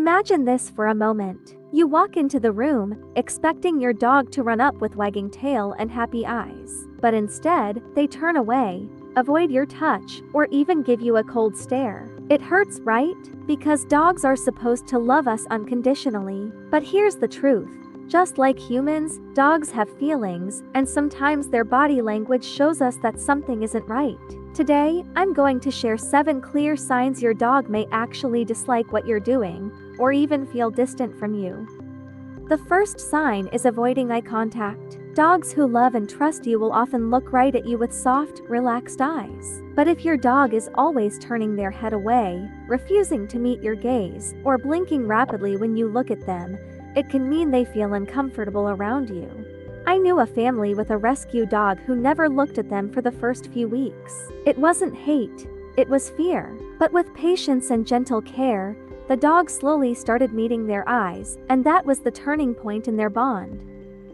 Imagine this for a moment. You walk into the room, expecting your dog to run up with wagging tail and happy eyes. But instead, they turn away, avoid your touch, or even give you a cold stare. It hurts, right? Because dogs are supposed to love us unconditionally. But here's the truth. Just like humans, dogs have feelings, and sometimes their body language shows us that something isn't right. Today, I'm going to share 7 clear signs your dog may actually dislike what you're doing, or even feel distant from you. The first sign is avoiding eye contact. Dogs who love and trust you will often look right at you with soft, relaxed eyes. But if your dog is always turning their head away, refusing to meet your gaze, or blinking rapidly when you look at them, it can mean they feel uncomfortable around you. I knew a family with a rescue dog who never looked at them for the first few weeks. It wasn't hate, it was fear. But with patience and gentle care, the dog slowly started meeting their eyes, and that was the turning point in their bond.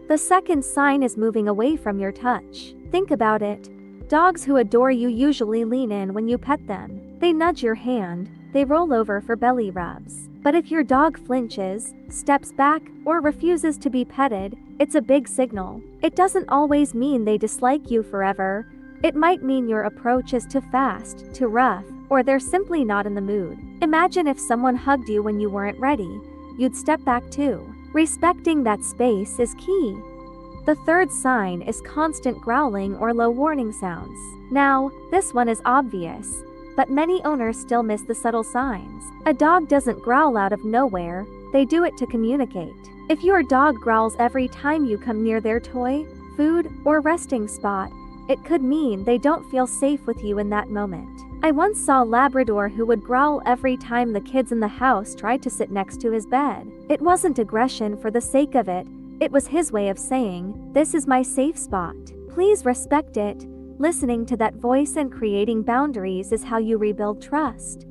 The second sign is moving away from your touch. Think about it. Dogs who adore you usually lean in when you pet them. They nudge your hand, they roll over for belly rubs. But if your dog flinches, steps back, or refuses to be petted, it's a big signal. It doesn't always mean they dislike you forever. It might mean your approach is too fast, too rough, or they're simply not in the mood. Imagine if someone hugged you when you weren't ready. You'd step back too. Respecting that space is key. The third sign is constant growling or low warning sounds. Now, this one is obvious, but many owners still miss the subtle signs. A dog doesn't growl out of nowhere, they do it to communicate. If your dog growls every time you come near their toy, food, or resting spot, it could mean they don't feel safe with you in that moment. I once saw a Labrador who would growl every time the kids in the house tried to sit next to his bed. It wasn't aggression for the sake of it, it was his way of saying, "This is my safe spot. Please respect it." Listening to that voice and creating boundaries is how you rebuild trust.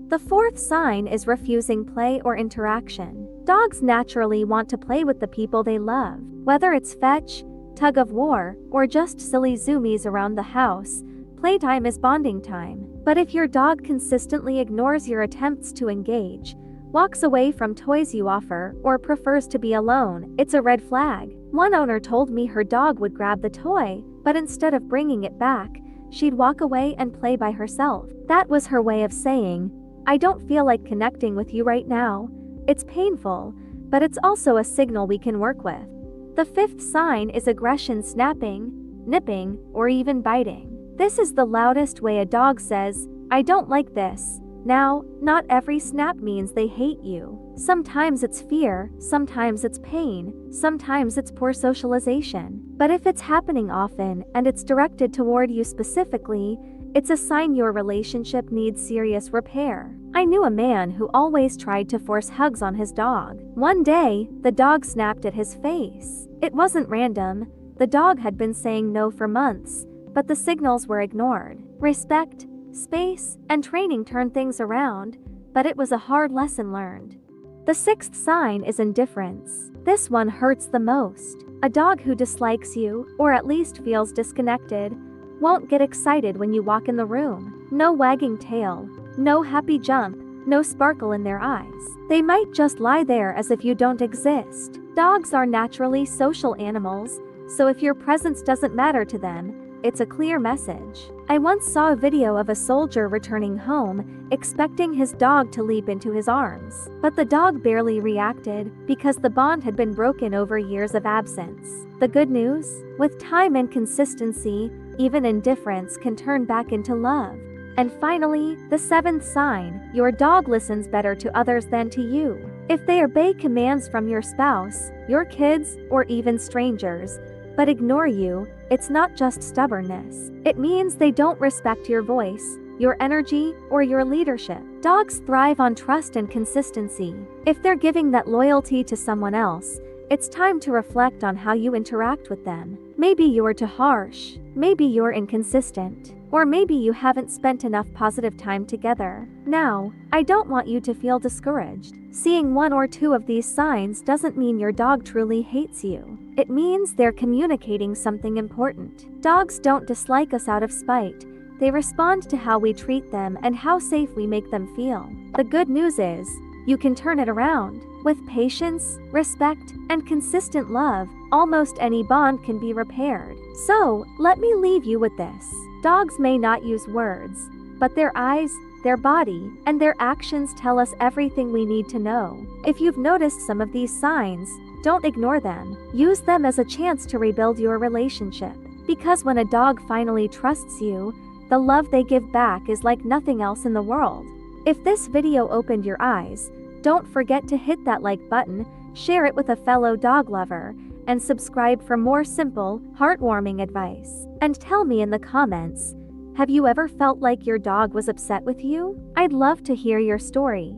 The fourth sign is refusing play or interaction. Dogs naturally want to play with the people they love. Whether it's fetch, tug of war, or just silly zoomies around the house, playtime is bonding time. But if your dog consistently ignores your attempts to engage, walks away from toys you offer, or prefers to be alone, it's a red flag. One owner told me her dog would grab the toy, but instead of bringing it back, she'd walk away and play by herself. That was her way of saying, "I don't feel like connecting with you right now." It's painful, but it's also a signal we can work with. The fifth sign is aggression, snapping, nipping, or even biting. This is the loudest way a dog says, "I don't like this." Now, not every snap means they hate you. Sometimes it's fear, sometimes it's pain, sometimes it's poor socialization. But if it's happening often and it's directed toward you specifically, it's a sign your relationship needs serious repair. I knew a man who always tried to force hugs on his dog. One day, the dog snapped at his face. It wasn't random. The dog had been saying no for months, but the signals were ignored. Respect, space, and training turned things around, but it was a hard lesson learned. The sixth sign is indifference. This one hurts the most. A dog who dislikes you, or at least feels disconnected, won't get excited when you walk in the room. No wagging tail, no happy jump, no sparkle in their eyes. They might just lie there as if you don't exist. Dogs are naturally social animals, so if your presence doesn't matter to them, it's a clear message. I once saw a video of a soldier returning home, expecting his dog to leap into his arms. But the dog barely reacted, because the bond had been broken over years of absence. The good news? With time and consistency, even indifference can turn back into love. And finally, the seventh sign, your dog listens better to others than to you. If they obey commands from your spouse, your kids, or even strangers, but ignore you, it's not just stubbornness. It means they don't respect your voice, your energy, or your leadership. Dogs thrive on trust and consistency. If they're giving that loyalty to someone else, it's time to reflect on how you interact with them. Maybe you're too harsh, maybe you're inconsistent, or maybe you haven't spent enough positive time together. Now, I don't want you to feel discouraged. Seeing one or two of these signs doesn't mean your dog truly hates you. It means they're communicating something important. Dogs don't dislike us out of spite. They respond to how we treat them and how safe we make them feel. The good news is, you can turn it around. With patience, respect, and consistent love, almost any bond can be repaired. So, let me leave you with this. Dogs may not use words, but their eyes, their body, and their actions tell us everything we need to know. If you've noticed some of these signs, don't ignore them. Use them as a chance to rebuild your relationship. Because when a dog finally trusts you, the love they give back is like nothing else in the world. If this video opened your eyes, don't forget to hit that like button, share it with a fellow dog lover, and subscribe for more simple, heartwarming advice. And tell me in the comments, have you ever felt like your dog was upset with you? I'd love to hear your story.